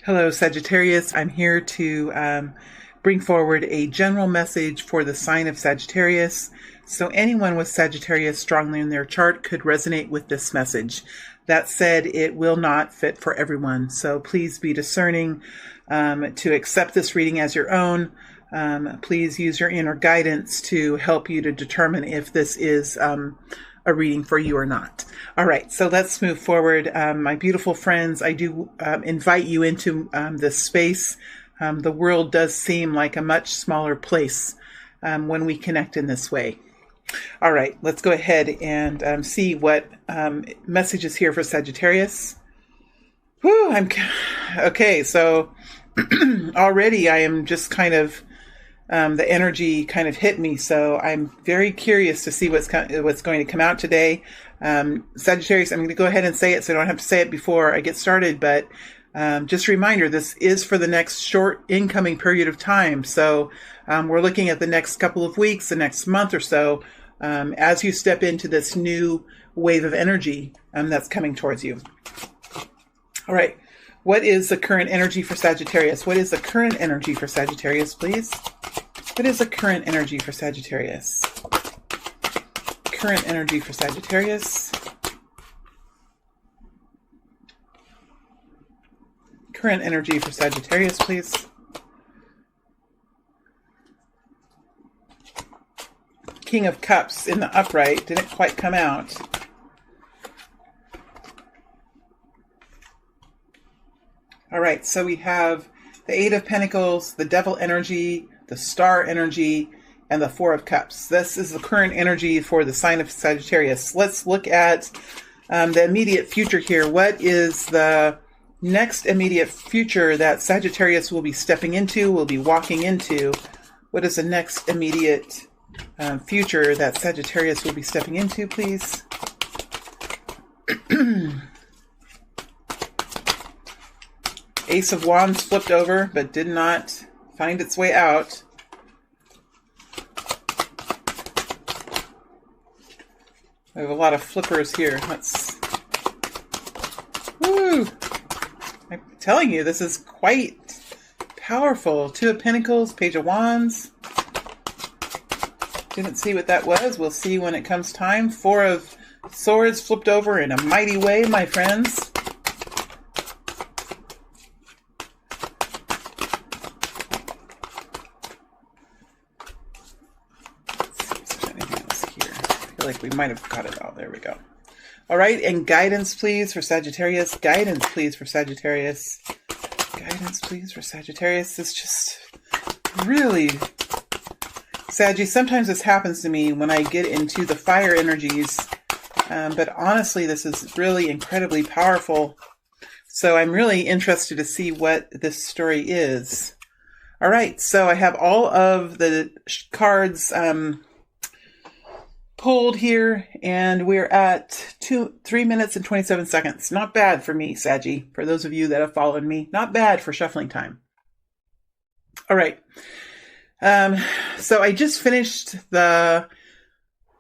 Hello, Sagittarius. I'm here to bring forward a general message for the sign of Sagittarius. So anyone with Sagittarius strongly in their chart could resonate with this message. That said, it will not fit for everyone. So please be discerning to accept this reading as your own. Please use your inner guidance to help you to determine if this is a reading for you or not. All right, so let's move forward. My beautiful friends, I do invite you into this space. The world does seem like a much smaller place when we connect in this way. All right, let's go ahead and see what message is here for Sagittarius. Whew, okay, so already I am just kind of the energy kind of hit me, so I'm very curious to see what's going to come out today. Sagittarius, I'm going to go ahead and say it so I don't have to say it before I get started, but just a reminder, this is for the next short incoming period of time. So we're looking at the next couple of weeks, the next month or so, as you step into this new wave of energy that's coming towards you. All right. What is the current energy for Sagittarius? What is the current energy for Sagittarius, please? What is the current energy for Sagittarius? Current energy for Sagittarius. Current energy for Sagittarius, please. King of Cups in the upright didn't quite come out. All right, so we have the Eight of Pentacles, the Devil energy, the Star energy, and the Four of Cups. This is the current energy for the sign of Sagittarius. Let's look at the immediate future here. What is the next immediate future that Sagittarius will be stepping into, will be walking into? What is the next immediate future that Sagittarius will be stepping into, please? Ace of Wands flipped over, but did not find its way out. We have a lot of flippers here. Woo! I'm telling you, this is quite powerful. Two of Pentacles, Page of Wands. Didn't see what that was. We'll see when it comes time. Four of Swords flipped over in a mighty way, my friends. Like we might have got it all. There we go. All right, and guidance, please, for Sagittarius. Guidance, please, for Sagittarius. Guidance, please, for Sagittarius. It's just really... Saggy, sometimes this happens to me when I get into the fire energies. But honestly, this is really incredibly powerful. So I'm really interested to see what this story is. All right, so I have all of the cards... pulled here, and we're at 3 minutes and 27 seconds. Not bad for me, Saggy. For those of you that have followed me, not bad for shuffling time. All right. So I just finished the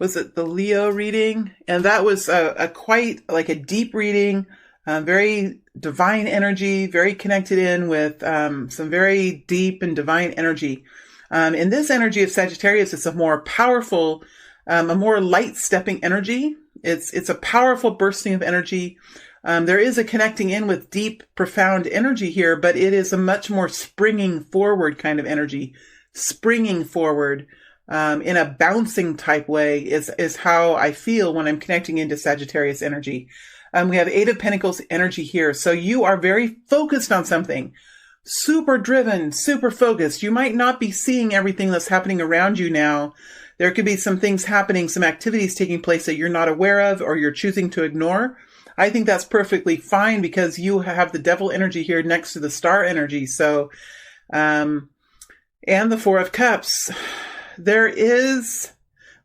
Leo reading, and that was a quite like a deep reading, very divine energy, very connected in with some very deep and divine energy. In this energy of Sagittarius, it's a more powerful, a more light stepping energy. It's a powerful bursting of energy. There is a connecting in with deep, profound energy here, but it is a much more springing forward kind of energy. Springing forward in a bouncing type way is how I feel when I'm connecting into Sagittarius energy. We have Eight of Pentacles energy here. So you are very focused on something. Super driven, super focused. You might not be seeing everything that's happening around you now. There could be some things happening, some activities taking place that you're not aware of or you're choosing to ignore. I think that's perfectly fine because you have the Devil energy here next to the Star energy. So, and the Four of Cups. There is,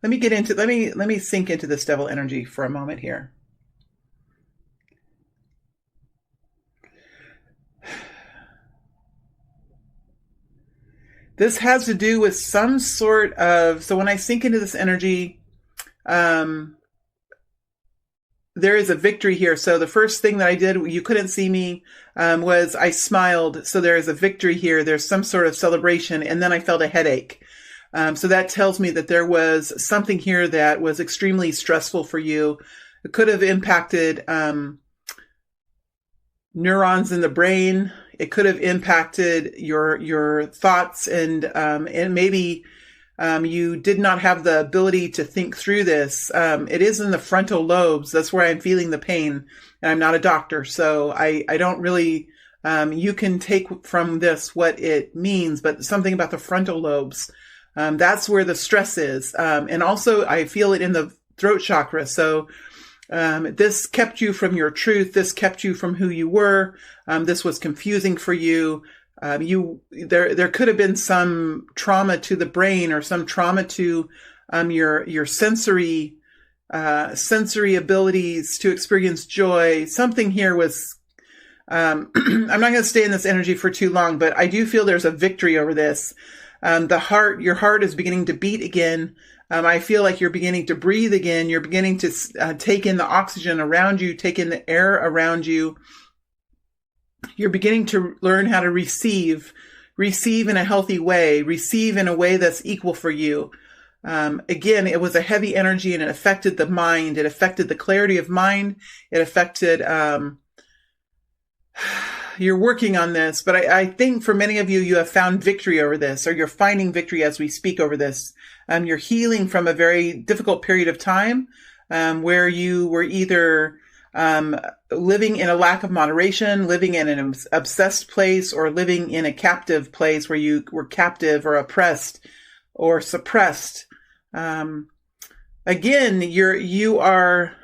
let me sink into this Devil energy for a moment here. This has to do with some sort of, so when I sink into this energy, there is a victory here. So the first thing that I did, you couldn't see me, was I smiled. So there is a victory here. There's some sort of celebration. And then I felt a headache. So that tells me that there was something here that was extremely stressful for you. It could have impacted neurons in the brain. It could have impacted your thoughts, and maybe you did not have the ability to think through this. It is in the frontal lobes. That's where I'm feeling the pain. And I'm not a doctor, so I don't really, you can take from this what it means, but something about the frontal lobes. That's where the stress is. And also I feel it in the throat chakra. So this kept you from your truth. This kept you from who you were. This was confusing for you. There could have been some trauma to the brain, or some trauma to your sensory abilities to experience joy. Something here was, I'm not going to stay in this energy for too long, but I do feel there's a victory over this. Your heart is beginning to beat again. I feel like you're beginning to breathe again. You're beginning to take in the oxygen around you, take in the air around you. You're beginning to learn how to receive in a healthy way, receive in a way that's equal for you. Again, it was a heavy energy, and it affected the mind. It affected the clarity of mind. It affected, you're working on this, but I think for many of you, you have found victory over this, or you're finding victory as we speak over this. You're healing from a very difficult period of time, where you were either living in a lack of moderation, living in an obsessed place, or living in a captive place where you were captive or oppressed or suppressed. Again, you are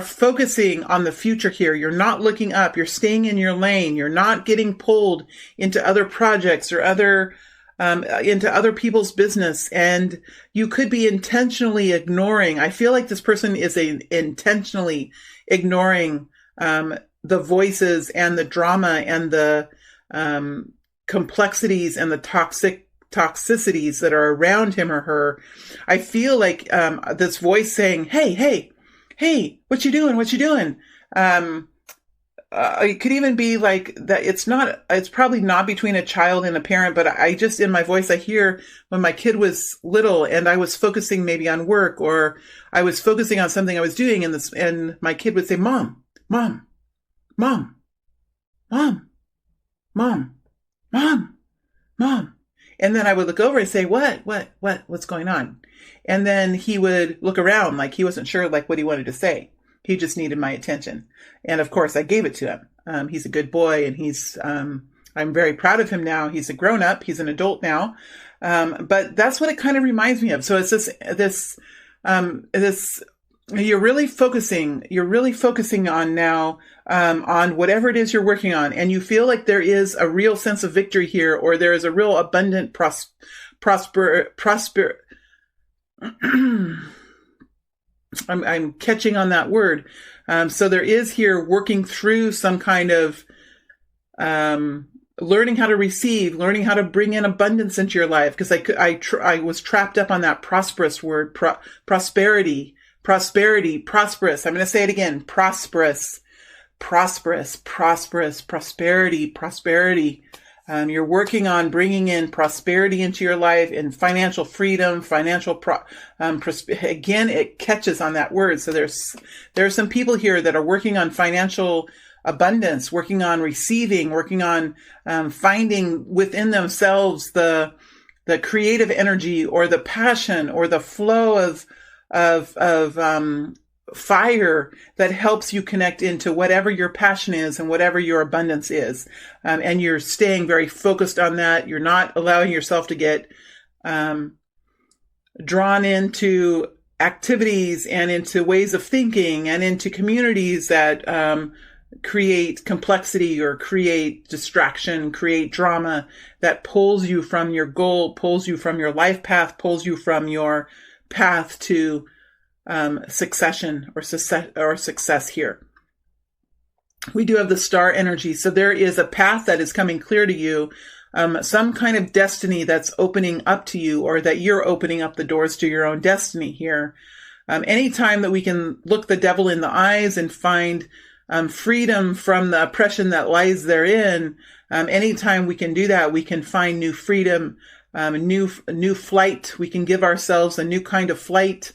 focusing on the future here. You're not looking up. You're staying in your lane. You're not getting pulled into other projects or into other people's business. And you could be intentionally ignoring. I feel like this person is intentionally ignoring the voices and the drama and the complexities and the toxicities that are around him or her. I feel like this voice saying, hey, what you doing? What you doing? It could even be like that. It's probably not between a child and a parent, but I just, in my voice, I hear when my kid was little and I was focusing maybe on work, or I was focusing on something I was doing, and my kid would say, Mom, Mom, Mom, Mom, Mom, Mom, Mom. And then I would look over and say, what's going on? And then he would look around like he wasn't sure like what he wanted to say. He just needed my attention. And of course I gave it to him. He's a good boy, and I'm very proud of him now. He's a grown up. He's an adult now. But that's what it kind of reminds me of. So it's this, you're really focusing on now, on whatever it is you're working on. And you feel like there is a real sense of victory here, or there is a real abundant prosper. I'm catching on that word. So there is here working through some kind of, learning how to receive, learning how to bring in abundance into your life. Cause I was trapped up on that prosperous word, prosperity, prosperous. I'm going to say it again, prosperous, prosperity. You're working on bringing in prosperity into your life, and financial freedom, again, it catches on that word. So there are some people here that are working on financial abundance, working on receiving, working on finding within themselves the creative energy, or the passion, or the flow of fire that helps you connect into whatever your passion is and whatever your abundance is. And you're staying very focused on that. You're not allowing yourself to get drawn into activities and into ways of thinking and into communities that create complexity, or create distraction, create drama that pulls you from your goal, pulls you from your life path, pulls you from your path to succession or success here. We do have the star energy. So there is a path that is coming clear to you, some kind of destiny that's opening up to you, or that you're opening up the doors to your own destiny here. Anytime that we can look the devil in the eyes and find freedom from the oppression that lies therein, anytime we can do that, we can find new freedom, new flight. We can give ourselves a new kind of flight.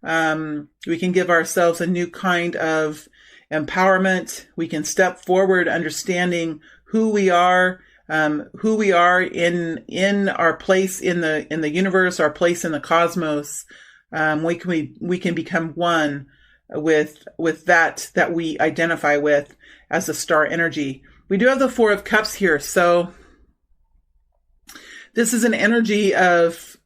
We can give ourselves a new kind of empowerment. We can step forward understanding who we are in our place in the universe, our place in the cosmos. We can become one with that we identify with as a star energy. We do have the Four of Cups here. So this is an energy of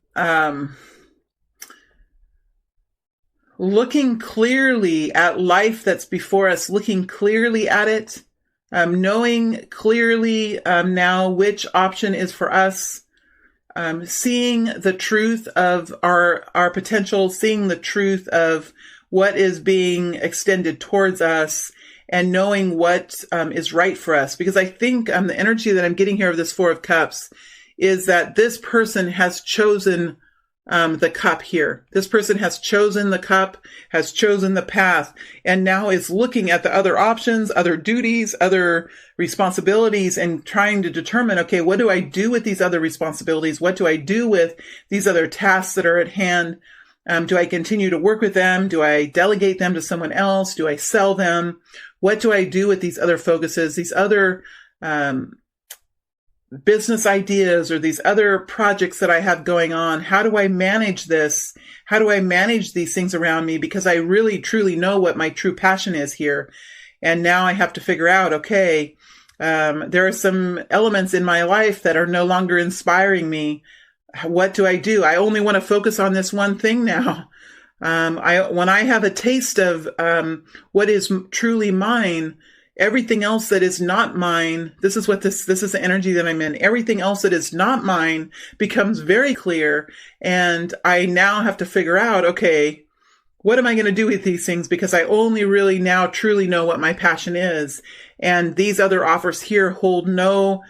looking clearly at life that's before us, looking clearly at it, knowing clearly now which option is for us, seeing the truth of our potential, seeing the truth of what is being extended towards us, and knowing what is right for us. Because I think the energy that I'm getting here of this Four of Cups is that this person has chosen the cup here. This person has chosen the cup, has chosen the path, and now is looking at the other options, other duties, other responsibilities, and trying to determine, okay, what do I do with these other responsibilities? What do I do with these other tasks that are at hand? Do I continue to work with them? Do I delegate them to someone else? Do I sell them? What do I do with these other focuses, these other business ideas, or these other projects that I have going on? How do I manage this? How do I manage these things around me? Because I really, truly know what my true passion is here. And now I have to figure out, okay, there are some elements in my life that are no longer inspiring me. What do? I only want to focus on this one thing now. When I have a taste of what is truly mine, everything else that is not mine, this is the energy that I'm in. Everything else that is not mine becomes very clear. And I now have to figure out, okay, what am I going to do with these things? Because I only really now truly know what my passion is. And these other offers here hold no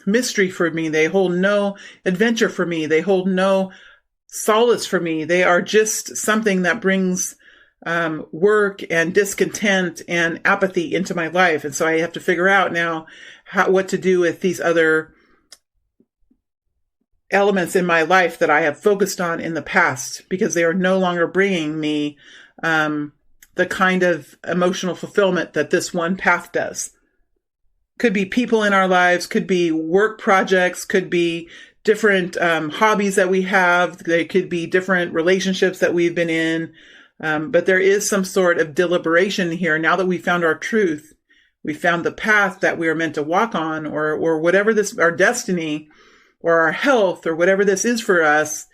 mystery for me. They hold no adventure for me. They hold no solace for me. They are just something that brings work and discontent and apathy into my life. And so I have to figure out now what to do with these other elements in my life that I have focused on in the past, because they are no longer bringing me the kind of emotional fulfillment that this one path does. Could be people in our lives, could be work projects, could be different hobbies that we have. They could be different relationships that we've been in. But there is some sort of deliberation here. Now that we found our truth, we found the path that we are meant to walk on, or whatever our destiny or our health or whatever this is for us.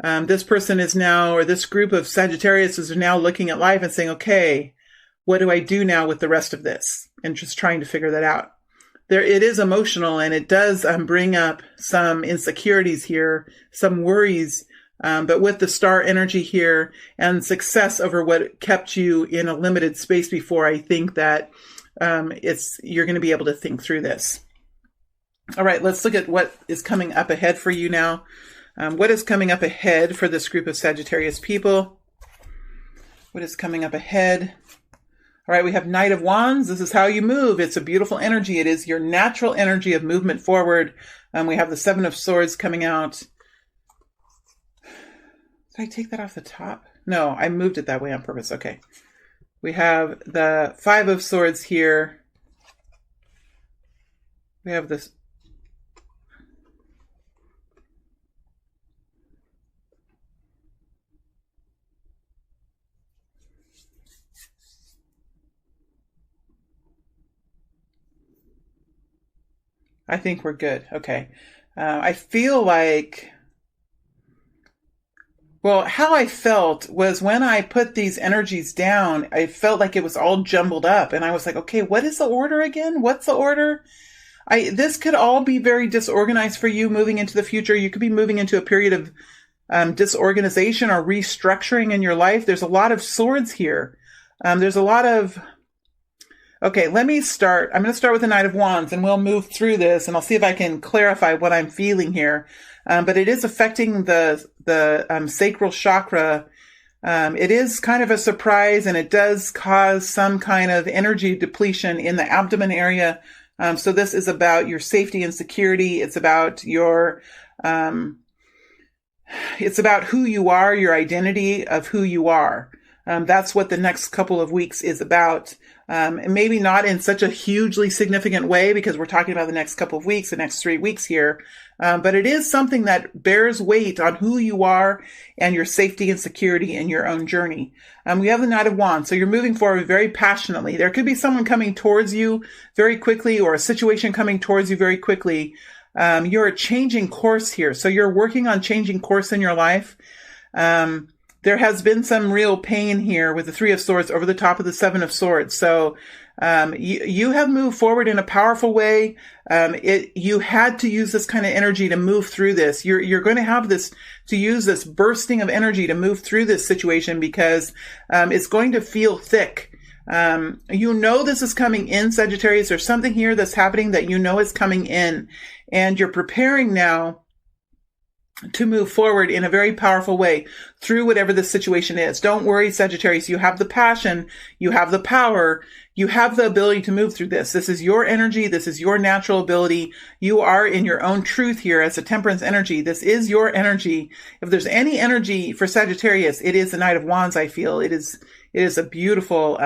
This person is now, or this group of Sagittarius is now looking at life and saying, okay, what do I do now with the rest of this? And just trying to figure that out. It is emotional, and it does bring up some insecurities here, some worries, but with the star energy here and success over what kept you in a limited space before, I think that you're going to be able to think through this. All right, let's look at what is coming up ahead for you now. What is coming up ahead for this group of Sagittarius people? What is coming up ahead? All right, we have Knight of Wands. This is how you move. It's a beautiful energy. It is your natural energy of movement forward. We have the Seven of Swords coming out. Did I take that off the top? No, I moved it that way on purpose. Okay. We have the Five of Swords here. We have this. I think we're good. Okay. I feel like, well, how I felt was when I put these energies down, I felt like it was all jumbled up, and I was like, okay, what is the order again? What's the order? This could all be very disorganized for you moving into the future. You could be moving into a period of disorganization or restructuring in your life. There's a lot of swords here. There's a lot of, okay, let me start. I'm going to start with the Knight of Wands, and we'll move through this, and I'll see if I can clarify what I'm feeling here. But it is affecting the the sacral chakra, it is kind of a surprise, and it does cause some kind of energy depletion in the abdomen area. So this is about your safety and security. It's about it's about who you are, your identity of who you are. That's what the next couple of weeks is about. And maybe not in such a hugely significant way, because we're talking about the next couple of weeks, the next 3 weeks here. But it is something that bears weight on who you are and your safety and security in your own journey. We have the Knight of Wands. So you're moving forward very passionately. There could be someone coming towards you very quickly, or a situation coming towards you very quickly. You're changing course here. So you're working on changing course in your life. There has been some real pain here with the Three of Swords over the top of the Seven of Swords. So you have moved forward in a powerful way. You had to use this kind of energy to move through this. You're going to use this bursting of energy to move through this situation, because it's going to feel thick. You know this is coming in, Sagittarius. There's something here that's happening that you know is coming in, and you're preparing now to move forward in a very powerful way through whatever the situation is. Don't worry, Sagittarius. You have the passion, you have the power, you have the ability to move through this. This is your energy. This is your natural ability. You are in your own truth here as a Temperance energy. This is your energy. If there's any energy for Sagittarius, it is the Knight of Wands, I feel. It is a beautiful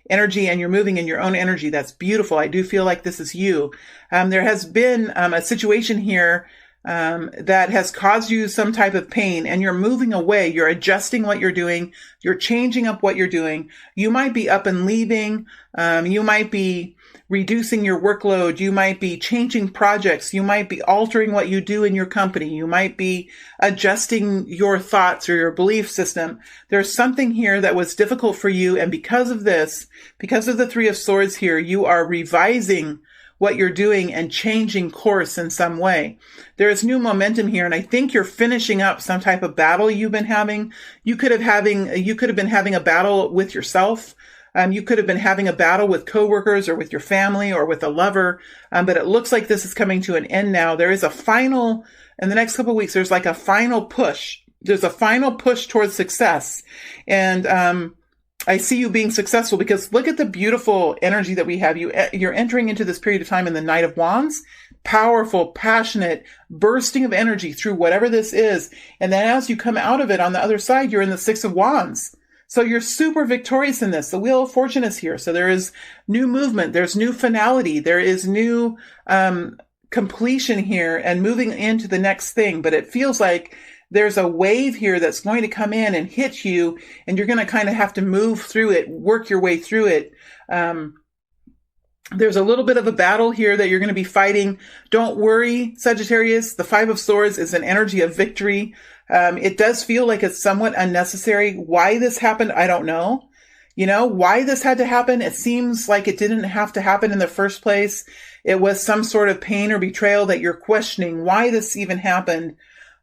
energy, and you're moving in your own energy. That's beautiful. I do feel like this is you. There has been a situation here that has caused you some type of pain, and you're moving away. You're adjusting what you're doing. You're changing up what you're doing. You might be up and leaving. You might be reducing your workload. You might be changing projects. You might be altering what you do in your company. You might be adjusting your thoughts or your belief system. There's something here that was difficult for you. And because of this, because of the Three of Swords here, you are revising what you're doing and changing course in some way. There is new momentum here, and I think you're finishing up some type of battle you've been having. You could have been having a battle with yourself. You could have been having a battle with coworkers or with your family or with a lover. But it looks like this is coming to an end now. There is a final, in the next couple of weeks, there's like a final push. There's a final push towards success. And, I see you being successful, because look at the beautiful energy that we have. You're entering into this period of time in the Knight of Wands, powerful, passionate, bursting of energy through whatever this is. And then as you come out of it on the other side, you're in the Six of Wands. So you're super victorious in this. The Wheel of Fortune is here. So there is new movement. There's new finality. There is new completion here and moving into the next thing. But it feels like there's a wave here that's going to come in and hit you, and you're going to kind of have to move through it, work your way through it. There's a little bit of a battle here that you're going to be fighting. Don't worry, Sagittarius. The Five of Swords is an energy of victory. It does feel like it's somewhat unnecessary. Why this happened, I don't know. You know, why this had to happen, it seems like it didn't have to happen in the first place. It was some sort of pain or betrayal that you're questioning why this even happened.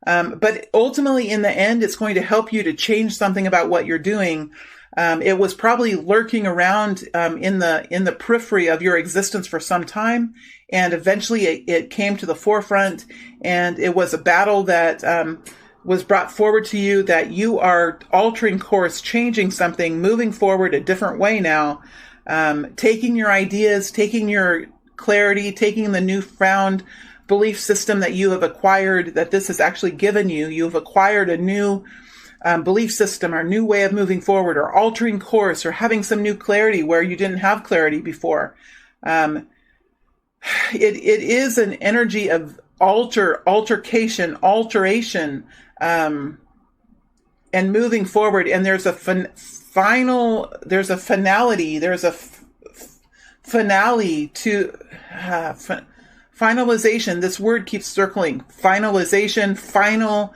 But ultimately, in the end, it's going to help you to change something about what you're doing. It was probably lurking around in the periphery of your existence for some time, and eventually it came to the forefront, and it was a battle that was brought forward to you, that you are altering course, changing something, moving forward a different way now, taking your ideas, taking your clarity, taking the newfound belief system that you have acquired, that this has actually given you. You've acquired a new belief system or a new way of moving forward, or altering course, or having some new clarity where you didn't have clarity before. It is an energy of altercation, alteration, and moving forward. And there's a finality. There's a finale to finalization. This word keeps circling. Finalization, final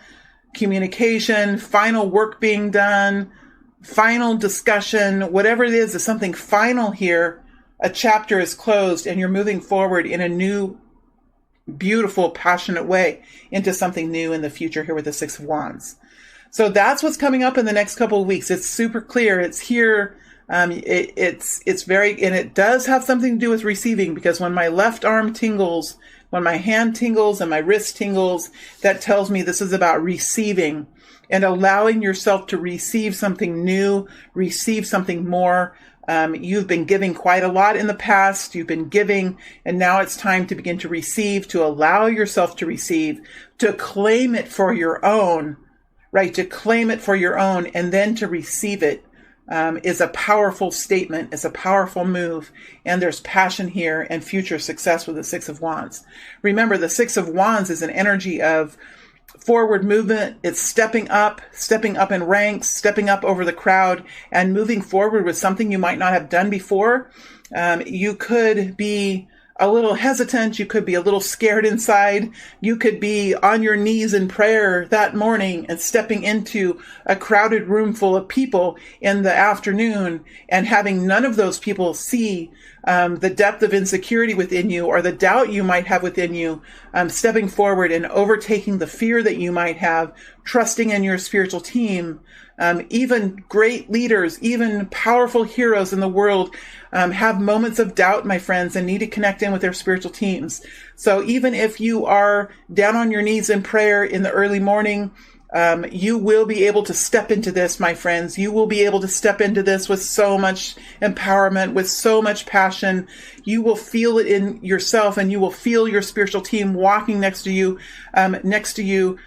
communication, final work being done, final discussion, whatever it is something final here. A chapter is closed, and you're moving forward in a new, beautiful, passionate way into something new in the future here with the Six of Wands. So that's what's coming up in the next couple of weeks. It's super clear. It's here. It's very, and it does have something to do with receiving, because when my left arm tingles When my hand tingles and my wrist tingles, that tells me this is about receiving and allowing yourself to receive something new, receive something more. You've been giving quite a lot in the past. You've been giving, and now it's time to begin to receive, to allow yourself to receive, to claim it for your own, right? To claim it for your own and then to receive it is a powerful statement. It's a powerful move. And there's passion here and future success with the Six of Wands. Remember, the Six of Wands is an energy of forward movement. It's stepping up in ranks, stepping up over the crowd and moving forward with something you might not have done before. You could be a little hesitant. You could be a little scared inside. You could be on your knees in prayer that morning and stepping into a crowded room full of people in the afternoon and having none of those people see the depth of insecurity within you or the doubt you might have within you, stepping forward and overtaking the fear that you might have, trusting in your spiritual team. Even great leaders, even powerful heroes in the world have moments of doubt, my friends, and need to connect in with their spiritual teams. So even if you are down on your knees in prayer in the early morning, you will be able to step into this, my friends. You will be able to step into this with so much empowerment, with so much passion. You will feel it in yourself, and you will feel your spiritual team walking next to you,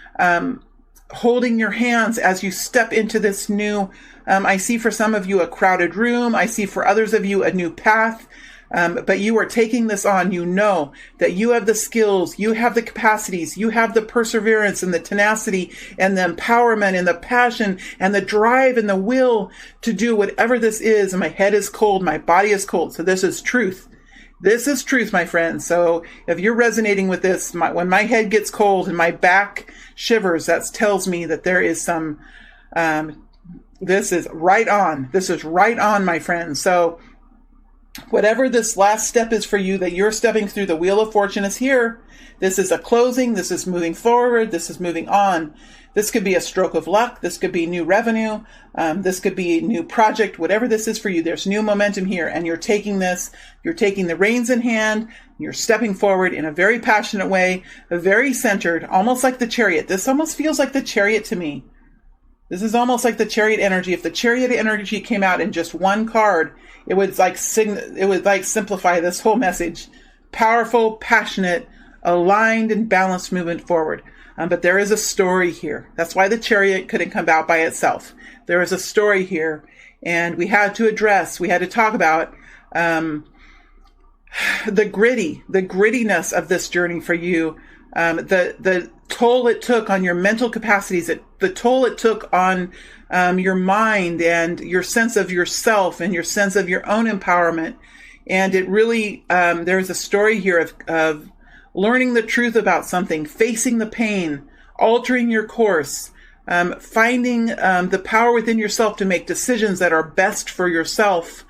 holding your hands as you step into this new, I see for some of you a crowded room. I see for others of you a new path. But you are taking this on. You know that you have the skills, you have the capacities, you have the perseverance and the tenacity and the empowerment and the passion and the drive and the will to do whatever this is. And my head is cold, my body is cold. So this is truth. This is truth, my friends. So if you're resonating with this, when my head gets cold and my back shivers, that tells me that there is some, this is right on. This is right on, my friends. So whatever this last step is for you that you're stepping through, the Wheel of Fortune is here. This is a closing. This is moving forward. This is moving on. This could be a stroke of luck. This could be new revenue. This could be a new project. Whatever this is for you, there's new momentum here. And you're taking the reins in hand. You're stepping forward in a very passionate way, very centered, almost like the Chariot. This almost feels like the Chariot to me. This is almost like the Chariot energy. If the Chariot energy came out in just one card, it would simplify this whole message. Powerful, passionate, aligned, and balanced movement forward. But there is a story here. That's why the Chariot couldn't come out by itself. There is a story here, and we had to talk about the grittiness of this journey for you, the toll it took on your mental capacities, the toll it took on your mind and your sense of yourself and your sense of your own empowerment. And it really, there's a story here of learning the truth about something, facing the pain, altering your course, finding the power within yourself to make decisions that are best for yourself.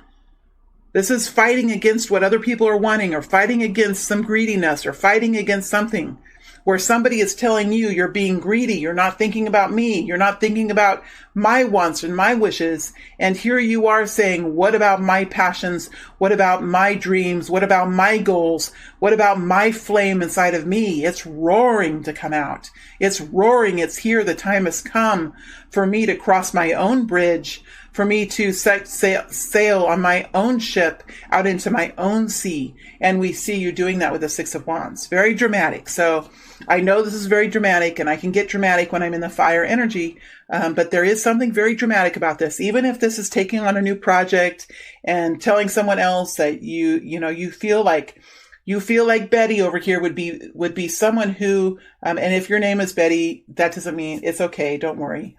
This is fighting against what other people are wanting, or fighting against some greediness, or fighting against something where somebody is telling you you're being greedy. You're not thinking about me. You're not thinking about my wants and my wishes. And here you are saying, what about my passions? What about my dreams? What about my goals? What about my flame inside of me? It's roaring to come out. It's roaring. It's here. The time has come for me to cross my own bridge, for me to set sail on my own ship out into my own sea. And we see you doing that with the Six of Wands. Very dramatic. So I know this is very dramatic, and I can get dramatic when I'm in the fire energy. But there is something very dramatic about this. Even if this is taking on a new project and telling someone else that you feel like Betty over here would be someone who, and if your name is Betty, that doesn't mean it's okay. Don't worry.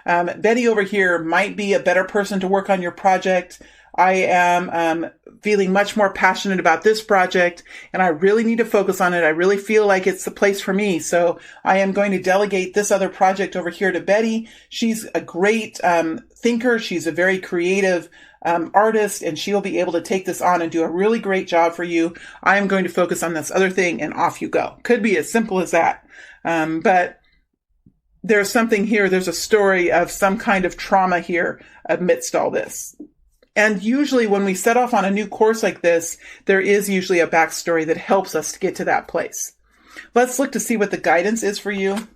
Betty over here might be a better person to work on your project. I am feeling much more passionate about this project, and I really need to focus on it. I really feel like it's the place for me. So I am going to delegate this other project over here to Betty. She's a great thinker. She's a very creative artist, and she'll be able to take this on and do a really great job for you. I am going to focus on this other thing, and off you go. Could be as simple as that. But there's something here. There's a story of some kind of trauma here amidst all this. And usually when we set off on a new course like this, there is usually a backstory that helps us to get to that place. Let's look to see what the guidance is for you.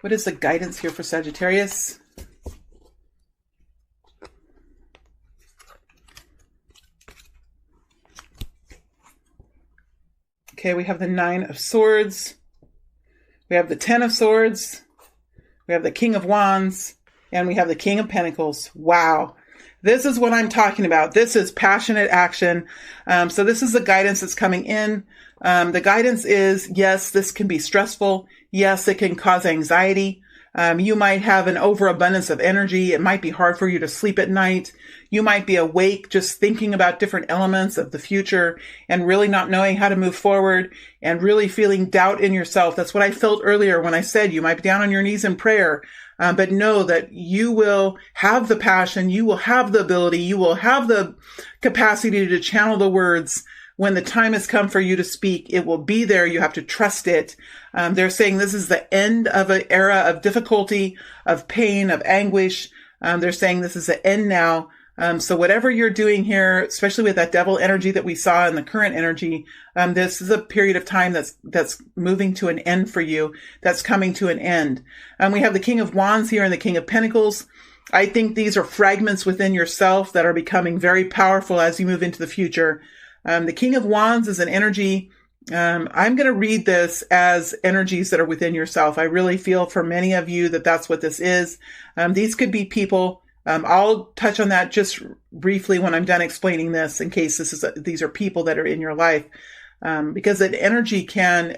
What is the guidance here for Sagittarius? Okay, we have the 9 of Swords. We have the 10 of Swords. We have the King of Wands. And we have the King of Pentacles. Wow. This is what I'm talking about. This is passionate action. So this is the guidance that's coming in. The guidance is, yes, this can be stressful. Yes, it can cause anxiety. You might have an overabundance of energy. It might be hard for you to sleep at night. You might be awake just thinking about different elements of the future and really not knowing how to move forward and really feeling doubt in yourself. That's what I felt earlier when I said you might be down on your knees in prayer. But know that you will have the passion, you will have the ability, you will have the capacity to channel the words. When the time has come for you to speak, it will be there. You have to trust it. They're saying this is the end of an era of difficulty, of pain, of anguish. They're saying this is the end now. So whatever you're doing here, especially with that devil energy that we saw in the current energy, this is a period of time that's moving to an end for you, that's coming to an end. We have the King of Wands here and the King of Pentacles. I think these are fragments within yourself that are becoming very powerful as you move into the future. The King of Wands is an energy. I'm going to read this as energies that are within yourself. I really feel for many of you that that's what this is. These could be people. I'll touch on that just briefly when I'm done explaining this, in case these are people that are in your life, because an energy can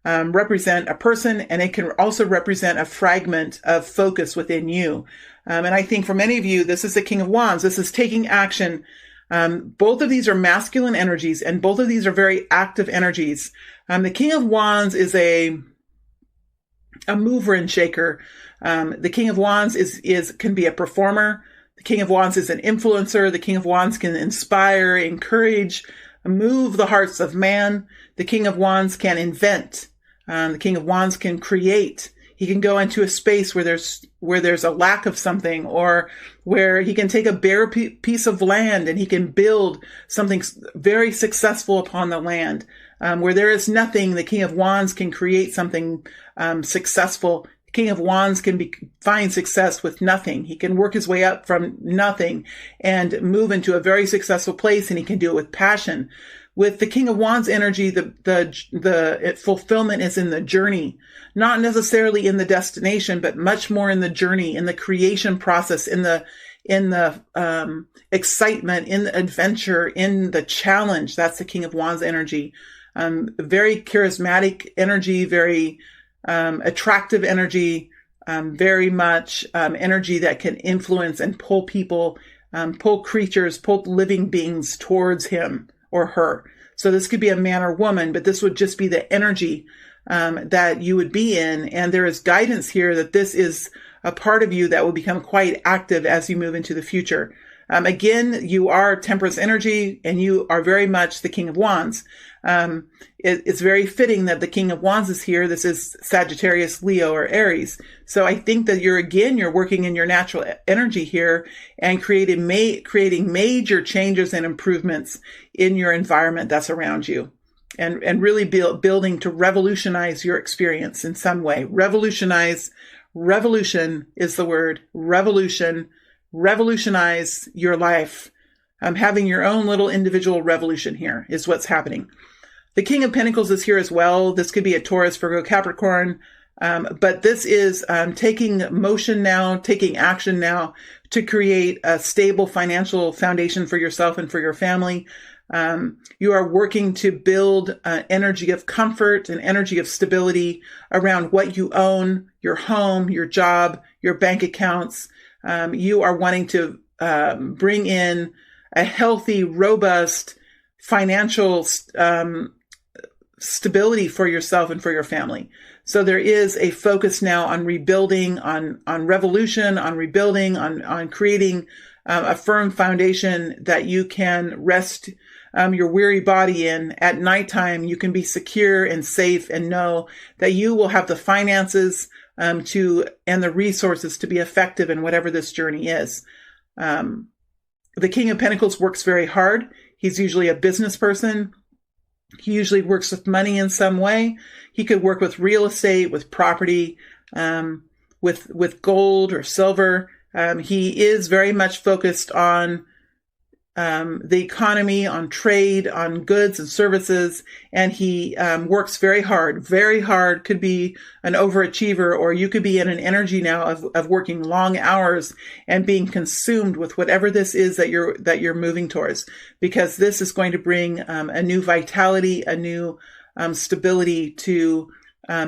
represent a person, and it can also represent a fragment of focus within you. And I think for many of you, this is the King of Wands. This is taking action. Both of these are masculine energies, and both of these are very active energies. The King of Wands is a mover and shaker. The King of Wands can be a performer. The King of Wands is an influencer. The King of Wands can inspire, encourage, move the hearts of man. The King of Wands can invent. The King of Wands can create. He can go into a space where there's a lack of something, or where he can take a bare piece of land and he can build something very successful upon the land. Where there is nothing, the King of Wands can create something successful. The King of Wands can find success with nothing. He can work his way up from nothing and move into a very successful place, and he can do it with passion. With the King of Wands energy, the fulfillment is in the journey, not necessarily in the destination, but much more in the journey, in the creation process, in the excitement, in the adventure, in the challenge. That's the King of Wands energy. Very charismatic energy, very attractive energy, very much energy that can influence and pull people, pull creatures, pull living beings towards him or her. So this could be a man or woman, but this would just be the energy that you would be in. And there is guidance here that this is a part of you that will become quite active as you move into the future. Again, you are Temperance energy, and you are very much the King of Wands. It's very fitting that the King of Wands is here. This is Sagittarius, Leo, or Aries. So I think that you're working in your natural energy here and creating major changes and improvements in your environment that's around you, and really building to revolutionize your experience in some way. Revolution is the word. Revolutionize your life. Having your own little individual revolution here is what's happening. The King of Pentacles is here as well. This could be a Taurus, Virgo, Capricorn. But this is taking motion now, taking action now to create a stable financial foundation for yourself and for your family. You are working to build an energy of comfort, an energy of stability around what you own, your home, your job, your bank accounts. You are wanting to bring in a healthy, robust financial stability for yourself and for your family. So there is a focus now on rebuilding, on revolution, on rebuilding, on creating a firm foundation that you can rest your weary body in. At nighttime, you can be secure and safe and know that you will have the finances and the resources to be effective in whatever this journey is. The King of Pentacles works very hard. He's usually a business person. He usually works with money in some way. He could work with real estate, with property, with gold or silver. He is very much focused on the economy, on trade, on goods and services, and he works very hard. Very hard. Could be an overachiever, or you could be in an energy now of working long hours and being consumed with whatever this is that you're moving towards, because this is going to bring a new vitality, a new stability to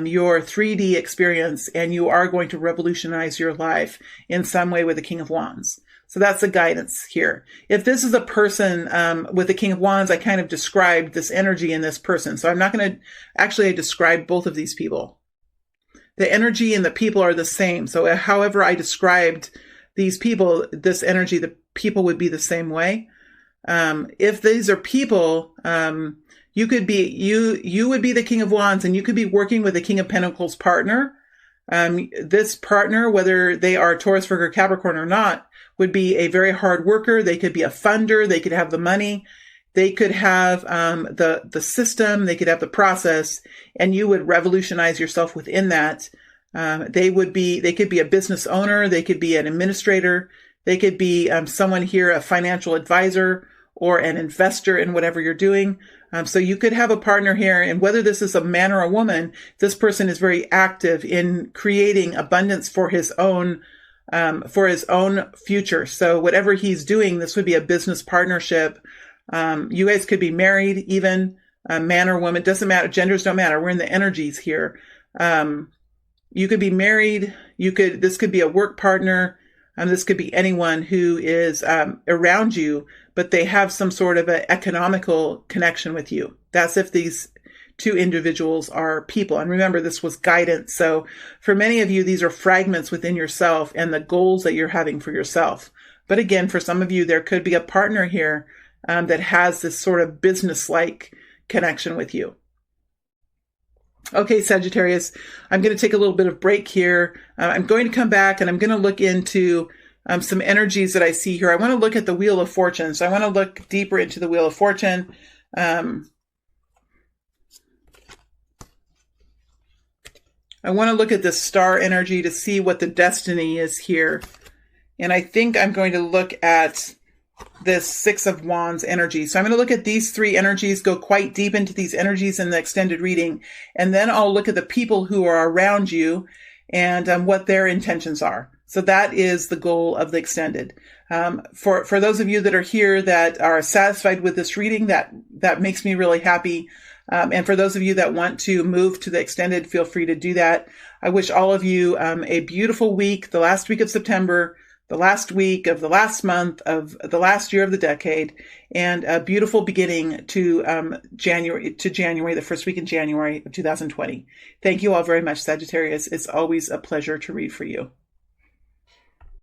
your 3D experience, and you are going to revolutionize your life in some way with the King of Wands. So that's the guidance here. If this is a person with the King of Wands, I kind of described this energy in this person. So I'm not going to actually describe both of these people. The energy and the people are the same. So however I described these people, this energy, the people would be the same way. If these are people, you could be, you would be the King of Wands, and you could be working with the King of Pentacles partner. This partner, whether they are Taurus, Virgo, Capricorn or not, would be a very hard worker. They could be a funder. They could have the money. They could have the system. They could have the process, and you would revolutionize yourself within that. They could be a business owner. They could be an administrator. They could be someone here, a financial advisor or an investor in whatever you're doing. So you could have a partner here, and whether this is a man or a woman, this person is very active in creating abundance for his own future. So whatever he's doing, this would be a business partnership. You guys could be married, even man or woman, doesn't matter. Genders don't matter. We're in the energies here. You could be married. This could be a work partner. This could be anyone who is around you, but they have some sort of an economical connection with you. That's if these two individuals are people. And remember, this was guidance. So for many of you, these are fragments within yourself and the goals that you're having for yourself. But again, for some of you, there could be a partner here that has this sort of business-like connection with you. Okay, Sagittarius, I'm going to take a little bit of break here. I'm going to come back and I'm going to look into some energies that I see here. I want to look at the Wheel of Fortune. So I want to look deeper into the Wheel of Fortune. I want to look at the star energy to see what the destiny is here. And I think I'm going to look at this Six of Wands energy. So I'm going to look at these three energies, go quite deep into these energies in the extended reading. And then I'll look at the people who are around you and what their intentions are. So that is the goal of the extended. For those of you that are here that are satisfied with this reading, that makes me really happy. And for those of you that want to move to the extended, feel free to do that. I wish all of you a beautiful week, the last week of September, the last week of the last month of the last year of the decade, and a beautiful beginning to January, the first week in January of 2020. Thank you all very much, Sagittarius. It's always a pleasure to read for you.